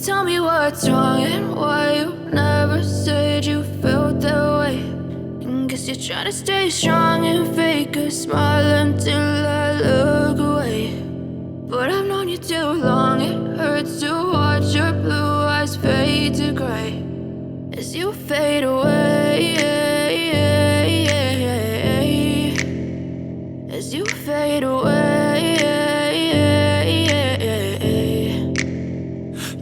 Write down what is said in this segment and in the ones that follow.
tell me what's wrong and why you never said you felt that way. And guess you're trying to stay strong and fake a smile until I look away. But I've known you too long, it hurts to watch your blue eyes fade to gray as you fade away, as you fade away.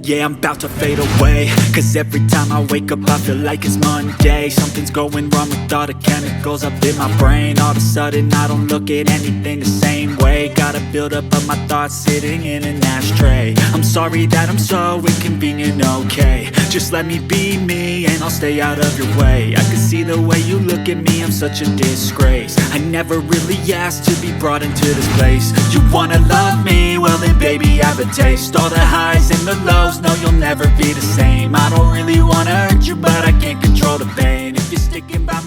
Yeah, I'm about to fade away, cause every time I wake up I feel like it's Monday. Something's going wrong with all the chemicals up in my brain. All of a sudden I don't look at anything the same way. Got a build-up of my thoughts sitting in an ashtray. I'm sorry that I'm so inconvenient, okay. Just let me be me and I'll stay out of your way. I can see the way you look at me, I'm such a disgrace. I never really asked to be brought into this place. You wanna love me? Well then baby, have a taste. All the highs and the lows, no, you'll never be the same. I don't really wanna hurt you, but I can't control the pain. If you're sticking by